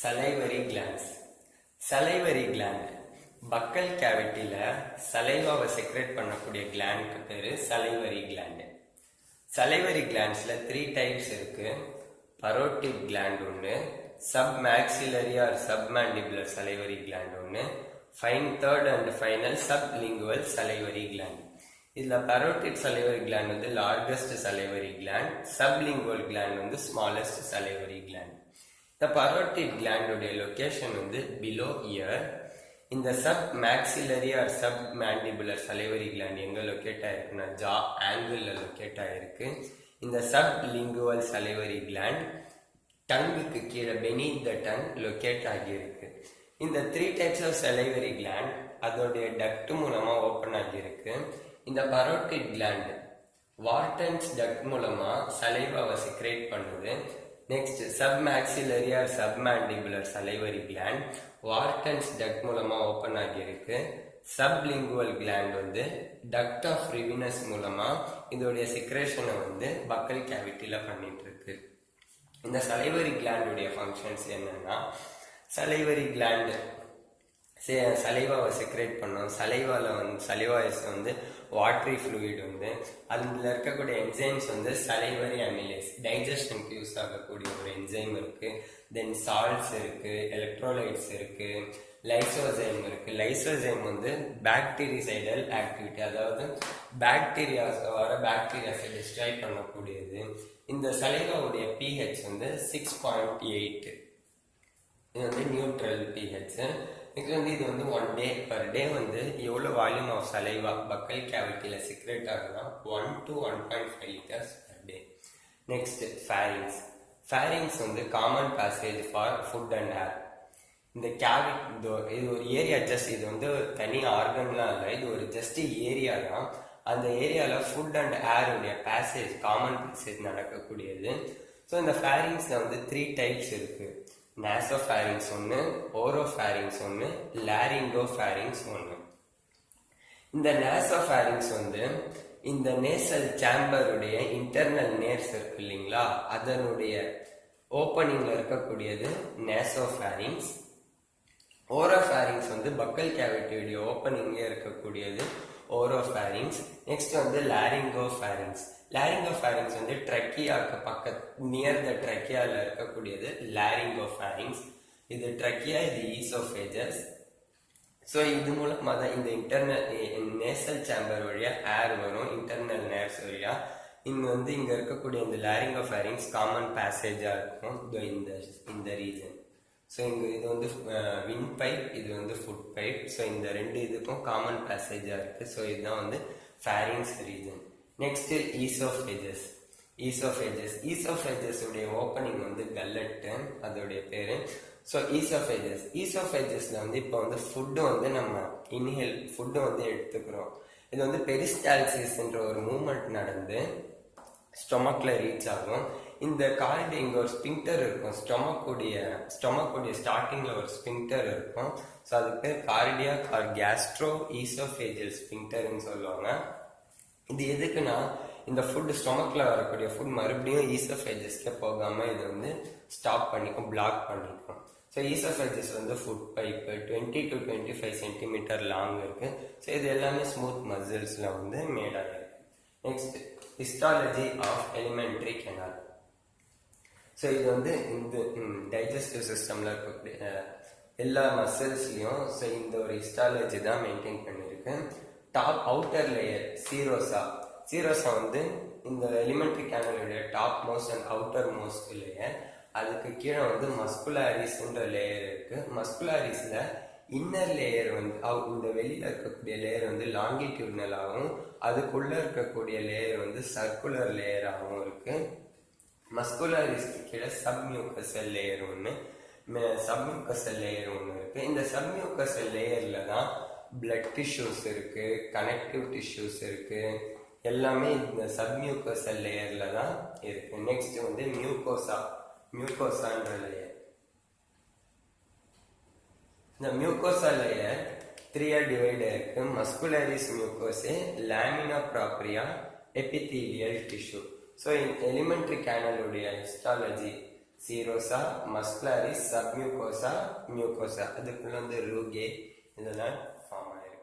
Salivary glands. Salivary gland buccal cavity saliva secrete பண்ணக்கூடிய gland பேரு salivary gland. Salivary glands 3 types இருக்கு. Parotid gland ஒன்னு, submaxillary or submandibular salivary gland ஒன்னு, third and final sublingual salivary gland. இதுல parotid salivary gland வந்து largest salivary gland, sublingual gland வந்து smallest salivary gland. The parotid gland location வந்து below ear. In the submaxillary or submandibular salivary gland எங்க locate ஆயிருக்குன்னா jaw angle locate ஆயிருக்கு. இந்த sublingual salivary gland tongue கீழே beneath the tongue locate ஆகியிருக்கு. இந்த 3 types of salivary gland அதோடைய duct மூலமா open ஆகியிருக்கு. இந்த parotid gland Wharton's duct மூலமா saliva secrete பண்ணுது. Next, submaxillary or submandibular salivary gland Wharton's duct மூலமா ஓபன் ஆகியிருக்கு. sublingual gland வந்து duct of Revinus மூலமா இதோடைய secretion வந்து buccal cavity ல பண்ணிட்டு இருக்கு. இந்த salivary gland உடைய functions என்னன்னா, salivary gland சலைவாவை செக்ரேட் பண்ணோம். சலைவா இஸ் வந்து வாட்டரி ஃப்ளூயிட் வந்து அதில் இருக்கக்கூடிய என்சைம்ஸ் வந்து சலைவரி அமிலேஸ் டைஜஷனுக்கு யூஸ் ஆகக்கூடிய ஒரு என்சைம் இருக்கு. தென் சால்ட்ஸ் இருக்கு, எலக்ட்ரோலைட்ஸ் இருக்கு, லைசோசைம் இருக்கு. லைசோசைம் வந்து பாக்டீரிசைடல் ஆக்டிவிட்டி, அதாவது பாக்டீரியாஸை டிஸ்ட்ராய் பண்ணக்கூடியது. இந்த சலைவாவுடைய pH வந்து 6.8. இது வந்து நியூட்ரல் pH. நெக்ஸ்ட் வந்து இது வந்து 1 day per day வந்து எவ்வளோ வால்யூம் ஆஃப் சலைவா பக்கல் கேவிட்டியில் செக்ரேட் ஆகுதுன்னா 1 to 1.5 liters per day. Next pharynx. Pharynx வந்து common passage for food and air. இந்த கேவிட்டி இது ஒரு ஏரியா, ஜஸ்ட் இது வந்து தனி ஆர்கன்லாம் இல்லை, இது ஒரு ஜஸ்ட் ஏரியா தான். அந்த ஏரியாவில் ஃபுட் அண்ட் ஏருடைய பேசேஜ், காமன் பேசேஜ் நடக்கக்கூடியது. ஸோ இந்த ஃபேரிங்ஸில் வந்து 3 types இருக்கு. நாசோஃபேரிங்ஸ் ஒன்று, ஓரோஃபேரிங்ஸ் ஒன்று, லாரிங்கோஃபேரிங்ஸ் ஒன்று. இந்த நாசோஃபேரிங்ஸ் வந்து இந்த நேசல் சேம்பருடைய இன்டர்னல் நேர்ஸ் இருக்கு இல்லைங்களா, அதனுடைய ஓப்பனிங்ல இருக்கக்கூடியது நாசோஃபேரிங்ஸ். ஓரோஃபேரிங்ஸ் வந்து பக்கல் கேவிட்டியுடைய ஓப்பனிங்ல இருக்கக்கூடியது ஓரோஃபேரிங்ஸ். நெக்ஸ்ட் வந்து லாரிங்கோஃபேரிங்ஸ். லாரிங்கோஃபேரிங்ஸ் வந்து ட்ரக்கியாவுக்கு பக்கத்து நியர் த ட்ரக்கியாவில் இருக்கக்கூடியது லாரிங்கோஃபேரிங்ஸ். இது ட்ரக்கியா, இது ஈசோஃபேஜஸ். ஸோ இது மூலமாக தான் இந்த இன்டர்னல் நேசல் சேம்பர் வழியாக ஏர் வரும், இன்டர்னல் நேர்ஸ் வழியாக. இங்கே வந்து இங்கே இருக்கக்கூடிய இந்த லாரிங்கோஃபேரிங்ஸ் காமன் பேசேஜாக இருக்கும் இந்த ரீஜன். ஸோ இங்கே இது வந்து வின் பைப், இது வந்து ஃபுட் பைப். ஸோ இந்த 2 இதுக்கும் காமன் பேசேஜாக இருக்குது. ஸோ இதுதான் வந்து ஃபேரிங்ஸ் ரீஜன். நெக்ஸ்ட் ஈசோஃபேஜஸ். ஈசோஃபேஜஸ் உடைய ஓப்பனிங் வந்து கல்லட்டு, அதோடைய பேரு. ஸோ ஈசோஃபேஜஸ்ல வந்து இப்போ வந்து ஃபுட்டு வந்து நம்ம ஃபுட்டு வந்து எடுத்துக்கிறோம். இது வந்து பெரிஸ்டால்சிஸ்ன்ற ஒரு மூவ்மெண்ட் நடந்து ஸ்டொமக்ல ரீச் ஆகும். இந்த கார்டு இங்க ஒரு ஸ்பிங்டர் இருக்கும், ஸ்டொமக்குடைய ஸ்டார்டிங்ல ஒரு ஸ்பிங்டர் இருக்கும். ஸோ அதுக்கு பேர் கார்டியாக் ஆர் கேஸ்ட்ரோ ஈசோஃபேஜியல் ஸ்பிங்டர்னு சொல்லுவாங்க. இது எதுக்குன்னா, இந்த ஃபுட் ஸ்டொமக்ல வரக்கூடிய ஃபுட் மறுபடியும் ஈசோஃபேஜஸ்க்கே போகாம இது வந்து ஸ்டாப் பண்ணிக்கும், பிளாக் பண்ணிக்கும். ஸோ ஈசோஃபேஜஸ் வந்து food pipe 20 to 25 centimetre long இருக்கு. ஸோ இது எல்லாமே ஸ்மூத் மசில்ஸ்ல வந்து மேட் ஆகிருக்கு. Next histology of elementary canal. So இது வந்து இந்த டைஜஸ்டிவ் சிஸ்டம்ல இருக்கக்கூடிய எல்லா மசில்ஸ்லயும் ஸோ இந்த ஒரு ஹிஸ்டாலஜி தான் மெயின்டைன் பண்ணிருக்கு. டாப் அவுட்டர் லேயர் சீரோசா வந்து இந்த எலிமெண்ட்ரி கேனலுடைய top most and outer most layer. அதுக்கு கீழே வந்து மஸ்குலாரிஸ்ன்ற லேயர் இருக்கு. மஸ்குலாரிஸ்ல இன்னர் லேயர் வந்து இந்த வெளியில இருக்கக்கூடிய லேயர் வந்து லாங்கிடியூட்னலாகவும் அதுக்குள்ள இருக்கக்கூடிய லேயர் வந்து சர்க்குலர் லேயராகவும் இருக்கு. மஸ்குலாரிஸ்க்கு கீழே சப்மியூக்கசல் லேயர் ஒன்று, சப்மியூக்கசல் லேயர் ஒன்று இருக்கு. இந்த சப்மியூக்கசல் லேயர்ல தான் பிளட் டிஷ்யூஸ் இருக்கு, கனெக்டிவ் டிஷ்யூஸ் இருக்கு, எல்லாமே இந்த சப்மியூக்கசல் லேயர்ல தான் இருக்கு. நெக்ஸ்ட் வந்து மியூக்கோசான்ற லேயர். இந்த மியூக்கோசா லேயர் 3 டிவைட் இருக்கு. Muscularis mucosae, lamina propria, epithelial tissue. So alimentary கேனலுடைய histology serosa, muscularis, submucosa, mucosa. அதுக்குள்ள வந்து ரூகே இதெல்லாம் ஃபார்ம் ஆயிருக்கு.